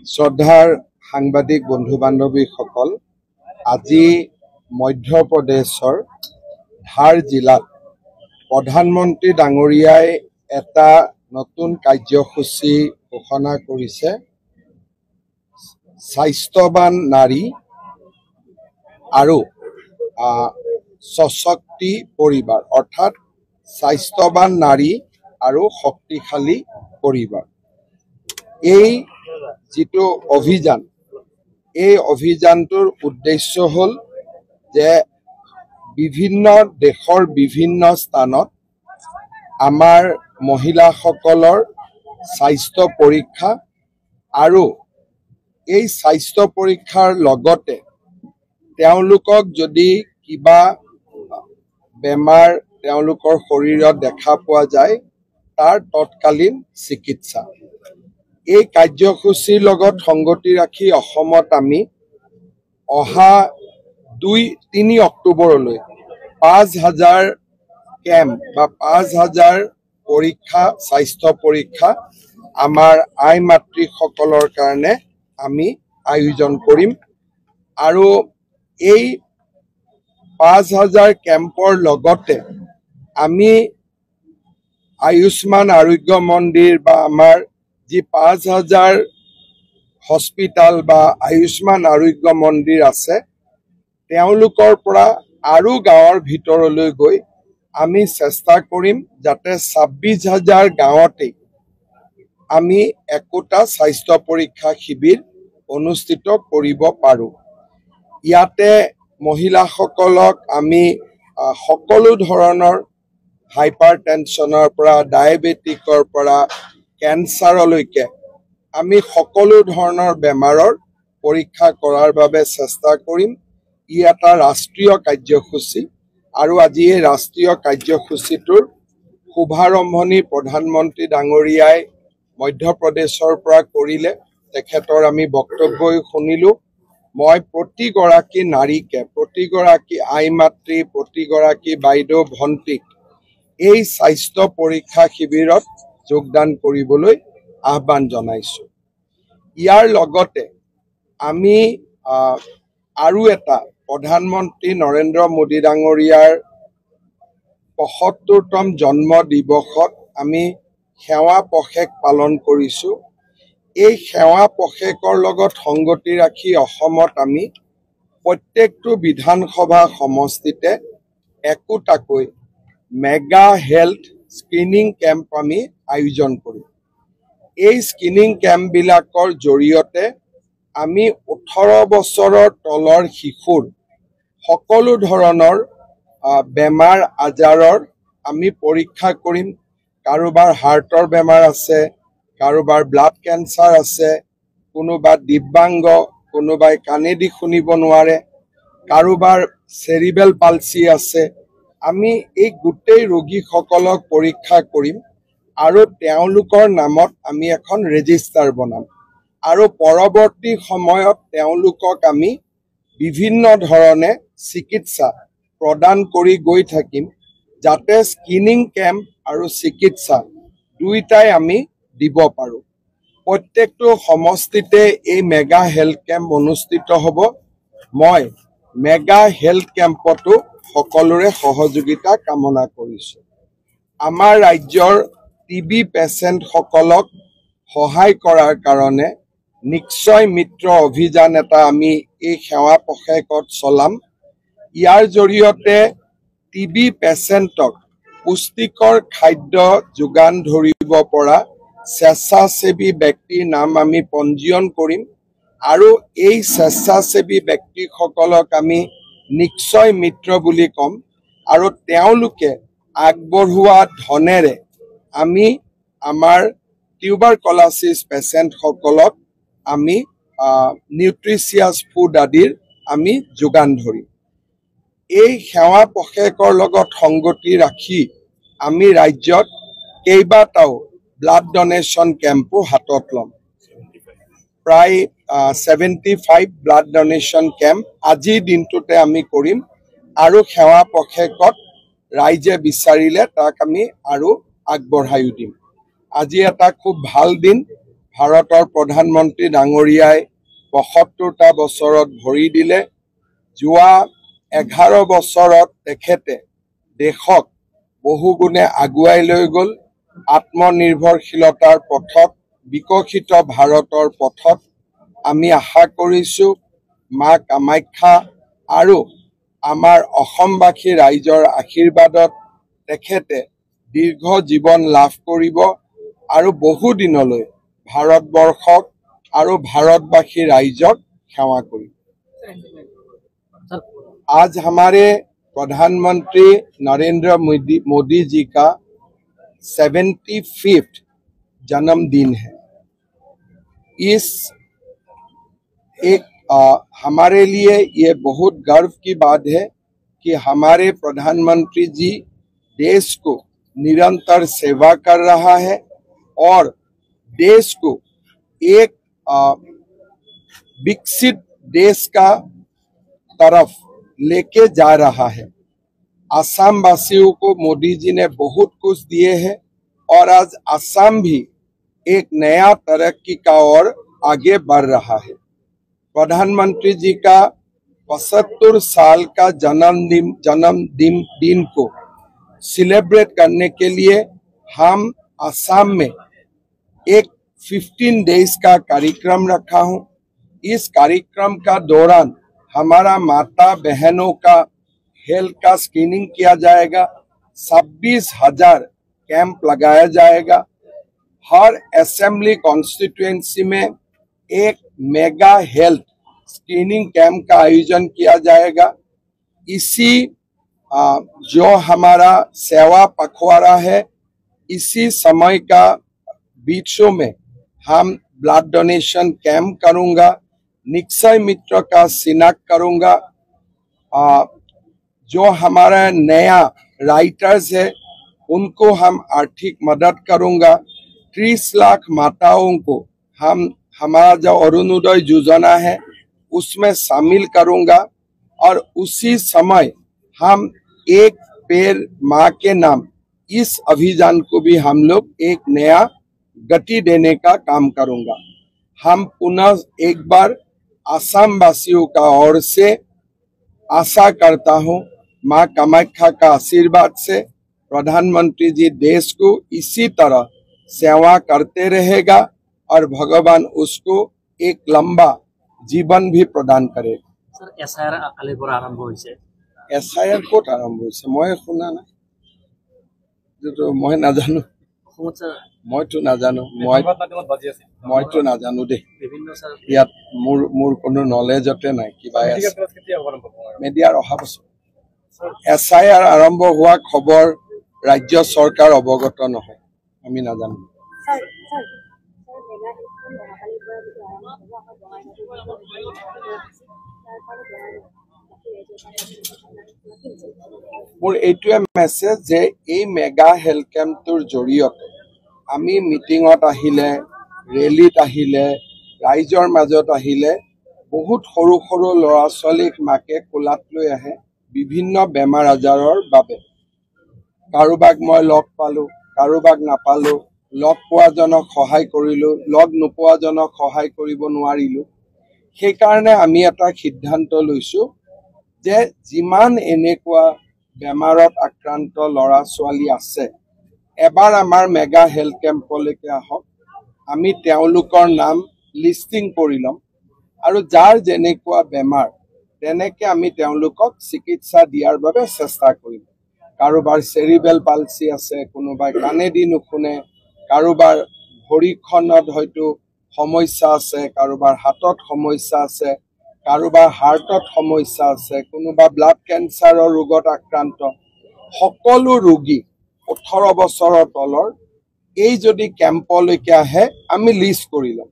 শ্ৰদ্ধাৰ সাংবাদিক বন্ধু বান্ধৱীসকল, আজি মধ্যপ্ৰদেশৰ ধাৰ জিলাত প্ৰধানমন্ত্ৰী ডাঙৰীয়াই এটা নতুন কাৰ্যসূচী ঘোষণা কৰিছে। স্বাস্থ্যৱান নাৰী আৰু সশক্তি পৰিবাৰ, অৰ্থাৎ স্বাস্থ্যৱান নাৰী আৰু শক্তিশালী পৰিবাৰ। এই যিটো অভিযান, এই অভিযানটোৰ উদ্দেশ্য হ'ল যে বিভিন্ন দেশৰ বিভিন্ন স্থানত আমাৰ মহিলাসকলৰ স্বাস্থ্য পৰীক্ষা আৰু এই স্বাস্থ্য পৰীক্ষাৰ লগতে তেওঁলোকক যদি কিবা বেমাৰ তেওঁলোকৰ শৰীৰত দেখা পোৱা যায় তাৰ তৎকালীন চিকিৎসা। এই কাৰ্যসূচীৰ লগত সংগতি ৰাখি অসমত আমি অহা 2-3 অক্টোবৰলৈ 5000 কেম্প বা 5000 পৰীক্ষা, স্বাস্থ্য পৰীক্ষা আমাৰ আই মাতৃসকলৰ কাৰণে আমি আয়োজন কৰিম। আৰু এই 5000 কেম্পৰ লগতে আমি আয়ুষ্মান আৰোগ্য মন্দিৰ বা আমাৰ যি 5000 হস্পিটাল বা আয়ুষ্মান আৰোগ্য মন্দিৰ আছে তেওঁলোকৰ পৰা আৰু গাঁৱৰ ভিতৰলৈ গৈ আমি চেষ্টা কৰিম যাতে 26000 গাঁৱতেই আমি একোটা স্বাস্থ্য পৰীক্ষা শিবিৰ অনুষ্ঠিত কৰিব পাৰোঁ। ইয়াতে মহিলাসকলক আমি সকলো ধৰণৰ হাইপাৰ টেনশ্যনৰ পৰা ডায়েবেটিকৰ পৰা কেঞ্চাৰলৈকে আমি সকলো ধৰণৰ বেমাৰৰ পৰীক্ষা কৰাৰ বাবে চেষ্টা কৰিম। ই এটা ৰাষ্ট্ৰীয় কাৰ্যসূচী আৰু আজি এই ৰাষ্ট্ৰীয় কাৰ্যসূচীটোৰ শুভাৰম্ভণি প্ৰধানমন্ত্ৰী ডাঙৰীয়াই মধ্যপ্ৰদেশৰ পৰা কৰিলে। তেখেতৰ আমি বক্তব্যও শুনিলোঁ। মই প্ৰতিগৰাকী নাৰীকে, প্ৰতিগৰাকী আই মাতৃ, প্ৰতিগৰাকী বাইদেউ ভণ্টিক এই স্বাস্থ্য পৰীক্ষা শিবিৰত যোগদান কৰিবলৈ আহ্বান জনাইছোঁ। ইয়াৰ লগতে আমি আৰু এটা প্ৰধানমন্ত্ৰী নৰেন্দ্ৰ মোদী ডাঙৰীয়াৰ ৭৫তম জন্ম দিৱসত আমি সেৱা পষেক পালন কৰিছোঁ। এই সেৱা পষেকৰ লগত সংগতি ৰাখি অসমত আমি প্ৰত্যেকটো বিধানসভা সমষ্টিতে একোটাকৈ মেগা হেল্থ স্ক্ৰিনিং কেম্প আমি আয়োজন কৰিম। এই স্ক্ৰিনিং কেম্পবিলাকৰ জৰিয়তে আমি 18 বছৰৰ তলৰ শিশুৰ সকলো ধৰণৰ বেমাৰ আজাৰৰ আমি পৰীক্ষা কৰিম। কাৰোবাৰ হাৰ্টৰ বেমাৰ আছে, কাৰোবাৰ ব্লাড কেঞ্চাৰ আছে, কোনোবা দিব্যাংগ, কোনোবাই কাণেদি শুনিব নোৱাৰে, কাৰোবাৰ চেৰিবেল পালচি আছে। আমি এই গোটেই ৰোগীসকলক পৰীক্ষা কৰিম আৰু তেওঁলোকৰ নামত আমি এখন ৰেজিষ্টাৰ বনাম আৰু পৰৱৰ্তী সময়ত তেওঁলোকক আমি বিভিন্ন ধৰণে চিকিৎসা প্ৰদান কৰি গৈ থাকিম যাতে স্ক্ৰিনিং কেম্প আৰু চিকিৎসা দুইটাই আমি দিব পাৰোঁ। প্ৰত্যেকটো সমষ্টিতে এই মেগা হেল্থ কেম্প অনুষ্ঠিত হ'ব। মই মেগা হেল্থ কেম্পতো সকলোৰে সহযোগিতা কামনা কৰিছোঁ। আমাৰ ৰাজ্যৰ টিবি পেচেণ্টসকলক সহায় কৰাৰ কাৰণে নিশ্চয় মিত্ৰ অভিযান এটা আমি এই সেৱা পষেকত চলাম। ইয়াৰ জৰিয়তে টিবি পেচেণ্টক পুষ্টিকৰ খাদ্য যোগান ধৰিব পৰা স্বেচ্ছাসেৱী ব্যক্তিৰ নাম আমি পঞ্জীয়ন কৰিম আৰু এই স্বেচ্ছাসেৱী ব্যক্তিসকলক আমি নিশ্চয় মিত্ৰ বুলি ক'ম আৰু তেওঁলোকে আগবঢ়োৱা ধনেৰে আমি আমাৰ টিউবাৰকলাছিছ পেচেণ্টসকলক আমি নিউট্ৰিচিয়াছ ফুড আদিৰ আমি যোগান ধৰিম। এই সেৱা পষেকৰ লগত সংগতি ৰাখি আমি ৰাজ্যত কেইবাটাও ব্লাড ডনেশ্যন কেম্পো হাতত ল'ম। প্ৰায় 75 ব্লাড ডনেশ্যন কেম্প আজিৰ দিনটোতে আমি কৰিম আৰু সেৱা পষেকত ৰাইজে বিচাৰিলে তাক আমি আৰু আগবঢ়াইও দিম। আজি এটা খুব ভাল দিন। ভাৰতৰ প্ৰধানমন্ত্ৰী ডাঙৰীয়াই ৭৫টা বছৰত ভৰি দিলে। যোৱা 11 বছৰত তেখেতে দেশক বহুগুণে আগুৱাই লৈ গ'ল। আত্মনিৰ্ভৰশীলতাৰ পথত, বিকশিত ভাৰতৰ পথত আমি আশা কৰিছোঁ মা কামাখ্যা আৰু আমাৰ অসমবাসী ৰাইজৰ আশীৰ্বাদত তেখেতে দীৰ্ঘ জীৱন লাভ কৰিব আৰু বহুদিনলৈ ভাৰতবৰ্ষক আৰু ভাৰতবাসী राइजक सेवा करी। आज हमारे प्रधानमंत्री नरेंद्र मोदी जी का 75वां जन्मदिन है। इस हमारे लिए ये बहुत गर्व की बात है कि हमारे प्रधानमंत्री जी देश को निरंतर सेवा कर रहा है और देश को एक विकसित देश का तरफ लेके जा रहा है। असम वासियों को मोदी जी ने बहुत कुछ दिए हैं और आज असम भी एक नया तरक्की का ओर आगे बढ़ रहा है। प्रधानमंत्री जी का 75 साल का जन्मदिन को सेलिब्रेट करने के लिए हम असम में एक 15 डेज का कार्यक्रम रखा हूं। इस कार्यक्रम का दौरान हमारा माता बहनों का हेल्थ का स्क्रीनिंग किया जाएगा। 26,000 कैंप लगाया जाएगा। हर असेंबली कॉन्स्टिट्यूएंसी में एक मेगा हेल्थ स्क्रीनिंग कैंप का आयोजन किया जाएगा। इसी जो हमारा सेवा पखवाड़ा है, इसी समय का बीचों में हम ब्लड डोनेशन कैंप करूंगा। निक्षय मित्र का शिनाख्त करूंगा। जो हमारा नया राइटर्स है उनको हम आर्थिक मदद करूंगा। 30 लाख माताओं को हम हमारा जो अरुणोदय योजना है उसमें शामिल करूंगा और उसी समय हम एक पेड़ माँ के नाम इस अभियान को भी हम लोग एक नया गति देने का काम करूंगा। हम पुनः एक बार असम वासियों का ओर से आशा करता हूं माँ कामाख्या का आशीर्वाद से प्रधानमंत्री जी देश को इसी तरह सेवा करते रहेगा और भगवान उसको एक लंबा जीवन भी प्रदान करेगा। सर एसआईआर कालिर পৰা आरम्भ হৈছে। एसआईआर ক'ত आरम्भ হৈছে মই শুনা নাই। যেটো মই নাজানো। মইতো নাজানো। মইতো নাজানো দে। ইয়াত মোৰ কোনো নলেজতে নাই কিবা আছে। মিডিয়াৰ অহা বছৰ एसआईआर आरम्भ हुआ खबर राज्य सरकार अवगत নহয়। আমি নাজানো। মোৰ এইটোৱে মেছেজ যে এই মেগা হেল্থ কেম্পটোৰ জৰিয়তে আমি মিটিঙত আহিলে, ৰেলীত আহিলে, ৰাইজৰ মাজত আহিলে বহুত সৰু সৰু ল'ৰা ছোৱালীক মাকে কোলাত লৈ আহে বিভিন্ন বেমাৰ আজাৰৰ বাবে। কাৰোবাক মই লগ পালো, কাৰোবাক নাপালো, লগ পোৱাজনক সহায় কৰিলো, লগ নোপোৱাজনক সহায় কৰিব নোৱাৰিলো। সেইকাৰণে আমি এটা সিদ্ধান্ত লৈছো যে যিমান এনেকুৱা বেমাৰত আক্ৰান্ত ল'ৰা ছোৱালী আছে এবাৰ আমাৰ মেগা হেল্থ কেম্পলৈকে আহক। আমি তেওঁলোকৰ নাম লিষ্টিং কৰি ল'ম আৰু যাৰ যেনেকুৱা বেমাৰ তেনেকে আমি তেওঁলোকক চিকিৎসা দিয়াৰ বাবে চেষ্টা কৰিম। কাৰোবাৰ চেৰিবেল পালচি আছে, কোনোবাই কাণেদি নুশুনে, কাৰোবাৰ ভৰিখনত হয়তো সমস্যা আছে, কাৰোবাৰ হাতত সমস্যা আছে, কাৰোবাৰ হাৰ্টত সমস্যা আছে, কোনোবা ব্লাড কেঞ্চাৰৰ ৰোগত আক্ৰান্ত। সকলো ৰোগী 18 বছৰৰ তলৰ এই যদি কেম্পলৈকে আহে আমি লিষ্ট কৰি ল'ম।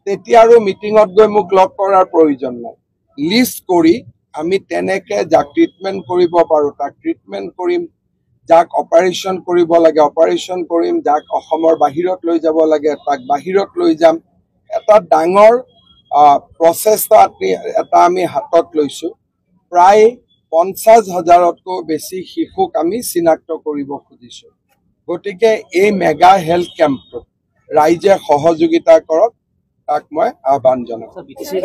তেতিয়া আৰু মিটিঙত গৈ মোক লগ কৰাৰ প্ৰয়োজন নাই। লিষ্ট কৰি আমি তেনেকে যাক ট্ৰিটমেণ্ট কৰিব পাৰোঁ তাক ট্ৰিটমেণ্ট কৰিম, যাক অপাৰেশ্যন কৰিব লাগে অপাৰেশ্যন কৰিম, যাক অসমৰ বাহিৰত লৈ যাব লাগে তাক বাহিৰত লৈ যাম। এটা ডাঙৰ প্ৰচেষ্টা এটা আমি হাতত লৈছোঁ। প্ৰায় 50,000তকৈ বেছি শিশুক আমি চিনাক্ত কৰিব খুজিছোঁ। গতিকে এই মেগা হেল্থ কেম্পটোত ৰাইজে সহযোগিতা কৰক, তাক মই আহ্বান জনাম। বিটিচিৰ